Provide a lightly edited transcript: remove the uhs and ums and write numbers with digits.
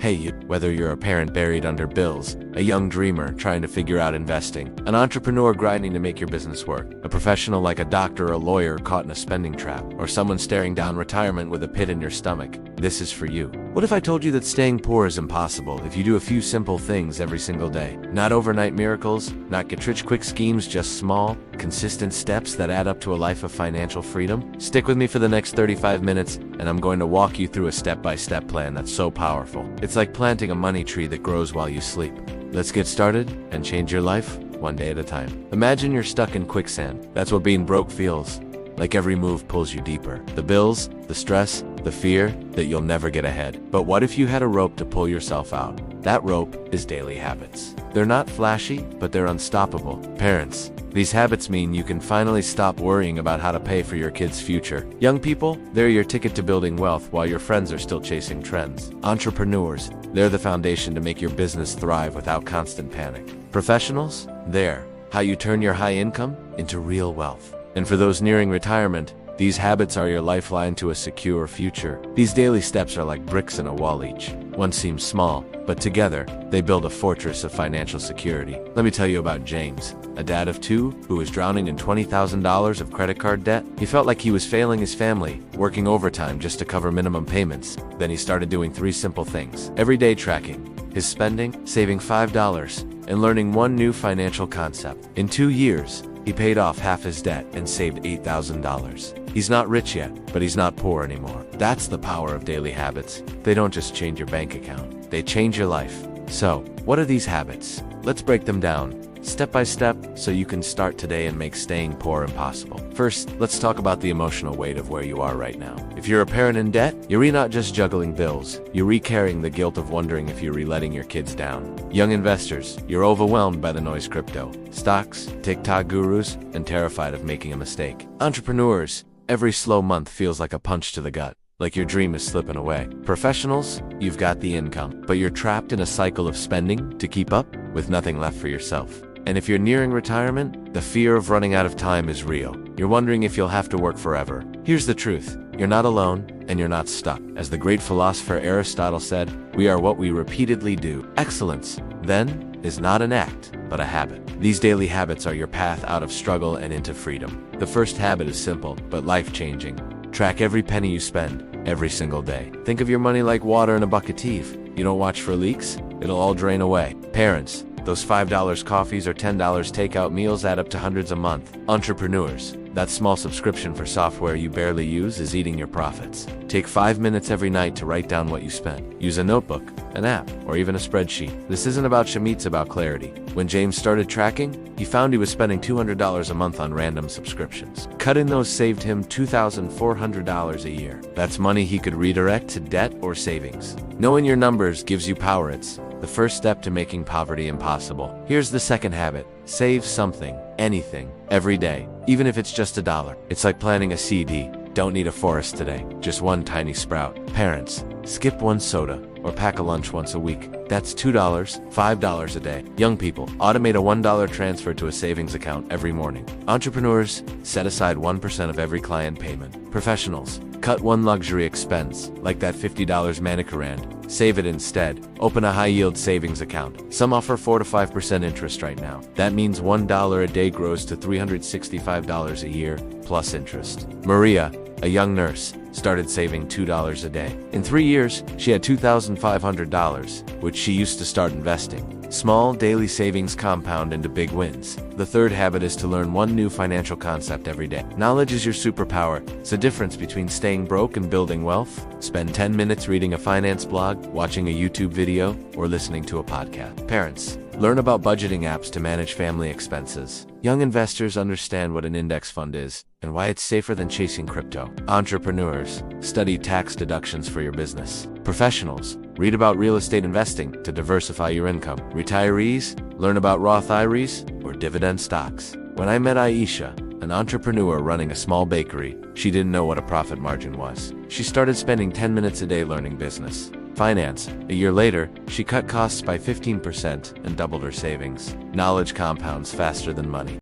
Hey you, whether you're a parent buried under bills, a young dreamer trying to figure out investing, an entrepreneur grinding to make your business work, a professional like a doctor or a lawyer caught in a spending trap, or someone staring down retirement with a pit in your stomach, this is for you. What if I told you that staying poor is impossible if you do a few simple things every single day? Not overnight miracles, not get-rich-quick schemes, just small, consistent steps that add up to a life of financial freedom? Stick with me for the next 35 minutes, and I'm going to walk you through a step-by-step plan that's so powerful. It's like planting a money tree that grows while you sleep. Let's get started and change your life one day at a time. Imagine you're stuck in quicksand. That's what being broke feels. Like every move pulls you deeper. The bills, the stress, the fear that you'll never get ahead. But what if you had a rope to pull yourself out? That rope is daily habits. They're not flashy, but they're unstoppable. Parents, these habits mean you can finally stop worrying about how to pay for your kids' future. Young people, they're your ticket to building wealth while your friends are still chasing trends. Entrepreneurs, they're the foundation to make your business thrive without constant panic. Professionals, they're how you turn your high income into real wealth. And for those nearing retirement, these habits are your lifeline to a secure future. These daily steps are like bricks in a wall each. One seems small, but together, they build a fortress of financial security. Let me tell you about James, a dad of two who was drowning in $20,000 of credit card debt. He felt like he was failing his family, working overtime just to cover minimum payments. Then he started doing 3 simple things. Everyday tracking his spending, saving $5, and learning one new financial concept. In 2 years, he paid off half his debt and saved $8,000. He's not rich yet, but he's not poor anymore. That's the power of daily habits. They don't just change your bank account, they change your life. So, what are these habits? Let's break them down, step by step, so you can start today and make staying poor impossible. First, let's talk about the emotional weight of where you are right now. If you're a parent in debt, you're not just juggling bills, you're carrying the guilt of wondering if you're letting your kids down. Young investors, you're overwhelmed by the noise crypto, stocks, TikTok gurus, and terrified of making a mistake. Entrepreneurs, every slow month feels like a punch to the gut, like your dream is slipping away. Professionals, you've got the income, but you're trapped in a cycle of spending to keep up with nothing left for yourself. And if you're nearing retirement, the fear of running out of time is real. You're wondering if you'll have to work forever. Here's the truth. You're not alone, and you're not stuck. As the great philosopher Aristotle said, we are what we repeatedly do. Excellence, then, is not an act, but a habit. These daily habits are your path out of struggle and into freedom. The first habit is simple, but life-changing. Track every penny you spend, every single day. Think of your money like water in a bucket. You don't watch for leaks, it'll all drain away. Parents, those $5 coffees or $10 takeout meals add up to hundreds a month. Entrepreneurs, that small subscription for software you barely use is eating your profits. Take 5 minutes every night to write down what you spent. Use a notebook, an app, or even a spreadsheet. This isn't about shame, it's about clarity. When James started tracking, he found he was spending $200 a month on random subscriptions. Cutting those saved him $2,400 a year. That's money he could redirect to debt or savings. Knowing your numbers gives you power. It's the first step to making poverty impossible. Here's the second habit. Save something, anything, every day, even if it's just $1. It's like planting a seed. Don't need a forest today, just one tiny sprout. Parents, skip one soda or pack a lunch once a week. That's $2, $5 a day. Young people, automate a $1 transfer to a savings account every morning. Entrepreneurs, set aside 1% of every client payment. Professionals, cut one luxury expense, like that $50 manicurand. Save it instead. Open a high-yield savings account. Some offer 4 to 5% interest right now. That means $1 a day grows to $365 a year, plus interest. Maria, a young nurse, started saving $2 a day. In 3 years, she had $2,500, which she used to start investing. Small daily savings compound into big wins. The third habit is to learn one new financial concept every day. Knowledge is your superpower. It's the difference between staying broke and building wealth. Spend 10 minutes reading a finance blog, watching a YouTube video, or listening to a podcast. Parents, learn about budgeting apps to manage family expenses. Young investors understand what an index fund is and why it's safer than chasing crypto. Entrepreneurs, study tax deductions for your business. Professionals, read about real estate investing to diversify your income. Retirees, learn about Roth IRAs or dividend stocks. When I met Aisha, an entrepreneur running a small bakery, she didn't know what a profit margin was. She started spending 10 minutes a day learning business finance. A year later, she cut costs by 15% and doubled her savings. Knowledge compounds faster than money.